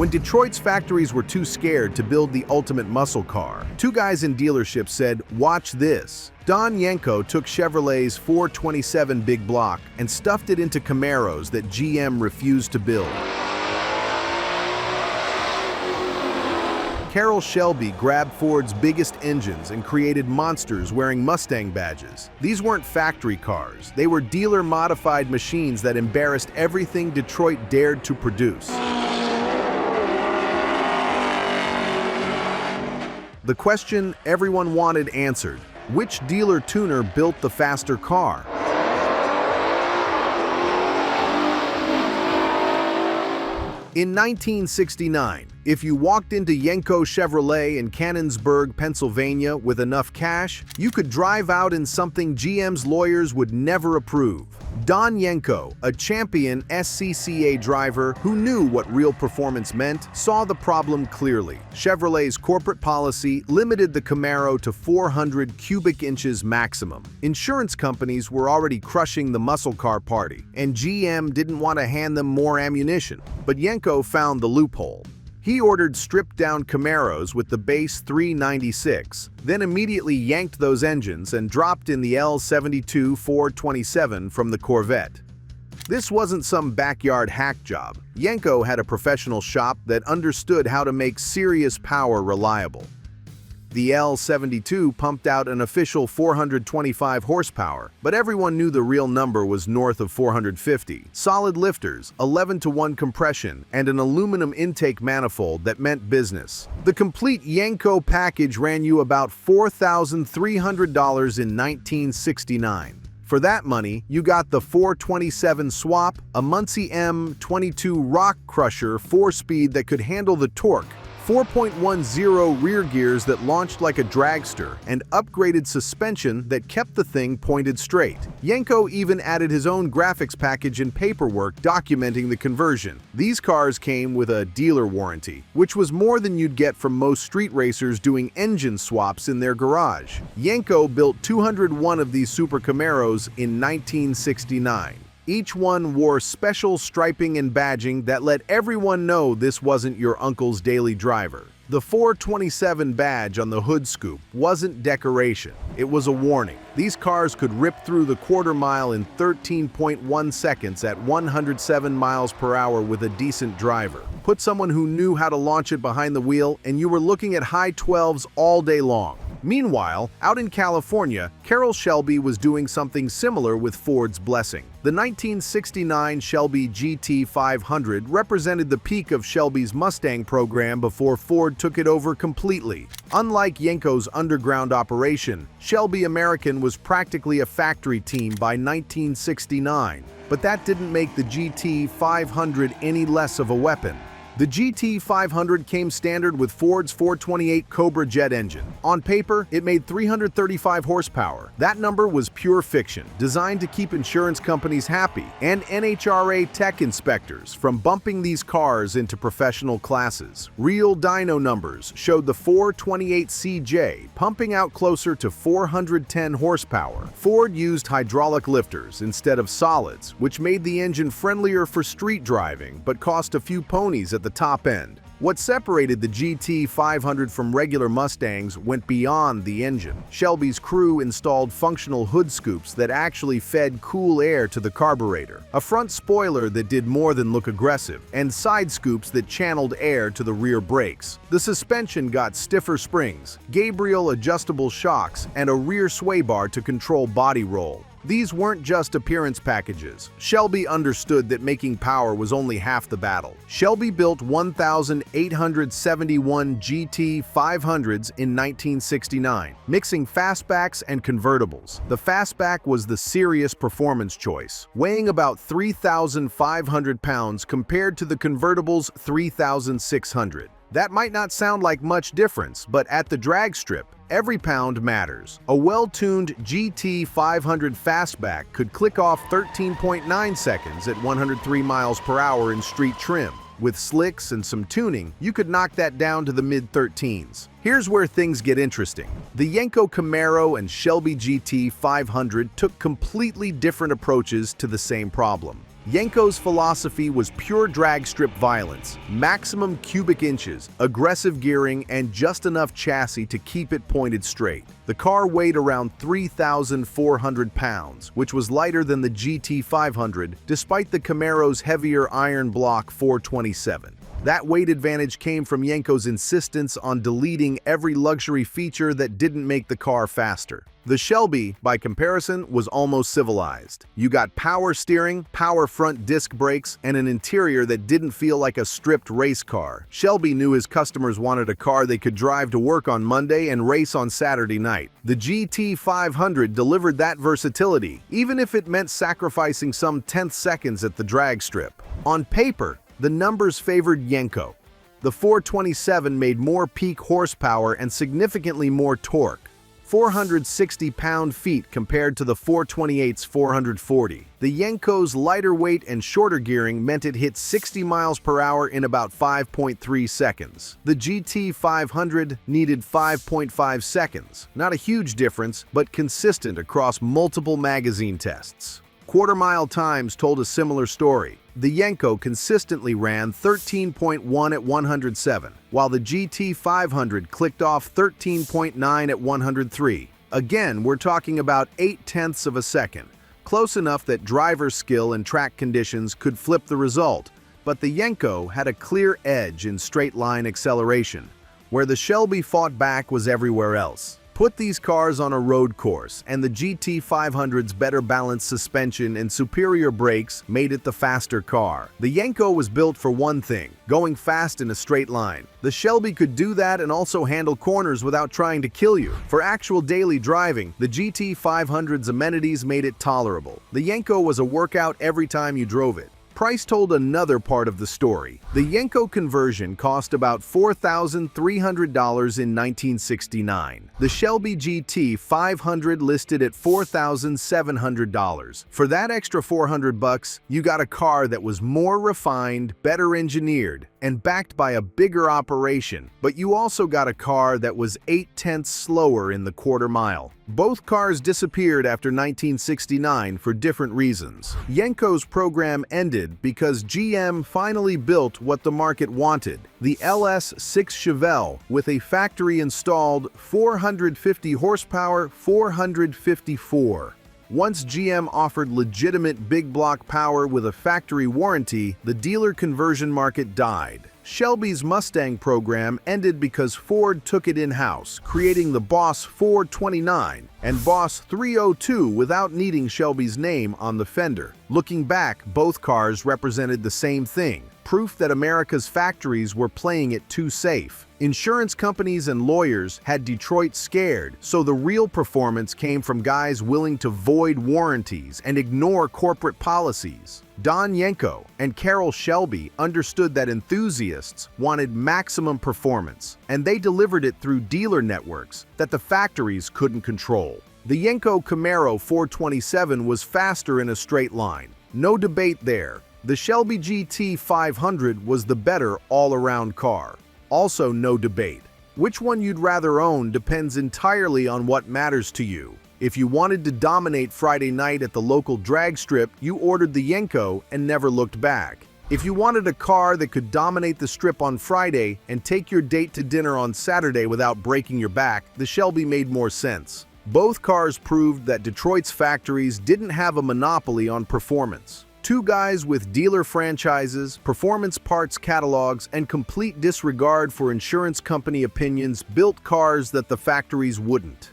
When Detroit's factories were too scared to build the ultimate muscle car, two guys in dealerships said, "Watch this." Don Yenko took Chevrolet's 427 big block and stuffed it into Camaros that GM refused to build. Carroll Shelby grabbed Ford's biggest engines and created monsters wearing Mustang badges. These weren't factory cars. They were dealer-modified machines that embarrassed everything Detroit dared to produce. The question everyone wanted answered: which dealer tuner built the faster car? In 1969, if you walked into Yenko Chevrolet in Canonsburg, Pennsylvania with enough cash, you could drive out in something GM's lawyers would never approve. Don Yenko, a champion SCCA driver who knew what real performance meant, saw the problem clearly. Chevrolet's corporate policy limited the Camaro to 400 cubic inches maximum. Insurance companies were already crushing the muscle car party, and GM didn't want to hand them more ammunition. But Yenko found the loophole. He ordered stripped-down Camaros with the base 396, then immediately yanked those engines and dropped in the L72 427 from the Corvette. This wasn't some backyard hack job. Yenko had a professional shop that understood how to make serious power reliable. The L72 pumped out an official 425 horsepower, but everyone knew the real number was north of 450. Solid lifters, 11-to-1 compression, and an aluminum intake manifold that meant business. The complete Yenko package ran you about $4,300 in 1969. For that money, you got the 427 swap, a Muncie M22 rock crusher 4-speed that could handle the torque, 4.10 rear gears that launched like a dragster, and upgraded suspension that kept the thing pointed straight. Yenko even added his own graphics package and paperwork documenting the conversion. These cars came with a dealer warranty, which was more than you'd get from most street racers doing engine swaps in their garage. Yenko built 201 of these Super Camaros in 1969. Each one wore special striping and badging that let everyone know this wasn't your uncle's daily driver. The 427 badge on the hood scoop wasn't decoration, it was a warning. These cars could rip through the quarter mile in 13.1 seconds at 107 miles per hour with a decent driver. Put someone who knew how to launch it behind the wheel and you were looking at high 12s all day long. Meanwhile, out in California, Carroll Shelby was doing something similar with Ford's blessing. The 1969 Shelby GT500 represented the peak of Shelby's Mustang program before Ford took it over completely. Unlike Yenko's underground operation, Shelby American was practically a factory team by 1969. But that didn't make the GT500 any less of a weapon. The GT500 came standard with Ford's 428 Cobra jet engine. On paper, it made 335 horsepower. That number was pure fiction, designed to keep insurance companies happy and NHRA tech inspectors from bumping these cars into professional classes. Real dyno numbers showed the 428 CJ pumping out closer to 410 horsepower. Ford used hydraulic lifters instead of solids, which made the engine friendlier for street driving but cost a few ponies at the top end. What separated the GT500 from regular Mustangs went beyond the engine. Shelby's crew installed functional hood scoops that actually fed cool air to the carburetor, a front spoiler that did more than look aggressive, and side scoops that channeled air to the rear brakes. The suspension got stiffer springs, Gabriel adjustable shocks, and a rear sway bar to control body roll. These weren't just appearance packages. Shelby understood that making power was only half the battle. Shelby built 1,871 GT500s in 1969, mixing fastbacks and convertibles. The fastback was the serious performance choice, weighing about 3,500 pounds compared to the convertible's 3,600. That might not sound like much difference, but at the drag strip, every pound matters. A well-tuned GT500 fastback could click off 13.9 seconds at 103 miles per hour in street trim. With slicks and some tuning, you could knock that down to the mid-13s. Here's where things get interesting. The Yenko Camaro and Shelby GT500 took completely different approaches to the same problem. Yenko's philosophy was pure drag strip violence, maximum cubic inches, aggressive gearing, and just enough chassis to keep it pointed straight. The car weighed around 3,400 pounds, which was lighter than the GT500, despite the Camaro's heavier iron block 427. That weight advantage came from Yenko's insistence on deleting every luxury feature that didn't make the car faster. The Shelby, by comparison, was almost civilized. You got power steering, power front disc brakes, and an interior that didn't feel like a stripped race car. Shelby knew his customers wanted a car they could drive to work on Monday and race on Saturday night. The GT500 delivered that versatility, even if it meant sacrificing some tenth seconds at the drag strip. On paper, the numbers favored Yenko. The 427 made more peak horsepower and significantly more torque, 460 pound-feet compared to the 428's 440. The Yenko's lighter weight and shorter gearing meant it hit 60 miles per hour in about 5.3 seconds. The GT500 needed 5.5 seconds. Not a huge difference, but consistent across multiple magazine tests. Quarter-mile times told a similar story. The Yenko consistently ran 13.1 at 107, while the GT500 clicked off 13.9 at 103. Again, we're talking about 0.8 of a second, close enough that driver skill and track conditions could flip the result, but the Yenko had a clear edge in straight-line acceleration. Where the Shelby fought back was everywhere else. Put these cars on a road course, and the GT500's better balanced suspension and superior brakes made it the faster car. The Yenko was built for one thing: going fast in a straight line. The Shelby could do that and also handle corners without trying to kill you. For actual daily driving, the GT500's amenities made it tolerable. The Yenko was a workout every time you drove it. Price told another part of the story. The Yenko conversion cost about $4,300 in 1969. The Shelby GT500 listed at $4,700. For that extra $400, you got a car that was more refined, better engineered, and backed by a bigger operation, but you also got a car that was 0.8 slower in the quarter mile. Both cars disappeared after 1969 for different reasons. Yenko's program ended because GM finally built what the market wanted: the LS6 Chevelle with a factory-installed 450 horsepower 454. Once GM offered legitimate big block power with a factory warranty, the dealer conversion market died. Shelby's Mustang program ended because Ford took it in-house, creating the Boss 429 and Boss 302 without needing Shelby's name on the fender. Looking back, both cars represented the same thing: proof that America's factories were playing it too safe. Insurance companies and lawyers had Detroit scared, so the real performance came from guys willing to void warranties and ignore corporate policies. Don Yenko and Carroll Shelby understood that enthusiasts wanted maximum performance, and they delivered it through dealer networks that the factories couldn't control. The Yenko Camaro 427 was faster in a straight line. No debate there. The Shelby GT500 was the better all-around car. Also no debate. Which one you'd rather own depends entirely on what matters to you. If you wanted to dominate Friday night at the local drag strip, you ordered the Yenko and never looked back. If you wanted a car that could dominate the strip on Friday and take your date to dinner on Saturday without breaking your back, the Shelby made more sense. Both cars proved that Detroit's factories didn't have a monopoly on performance. Two guys with dealer franchises, performance parts catalogs, and complete disregard for insurance company opinions built cars that the factories wouldn't.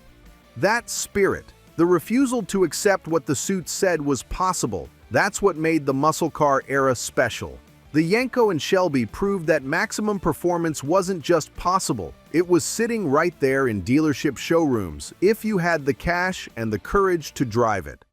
That spirit, the refusal to accept what the suit said was possible, that's what made the muscle car era special. The Yenko and Shelby proved that maximum performance wasn't just possible, it was sitting right there in dealership showrooms if you had the cash and the courage to drive it.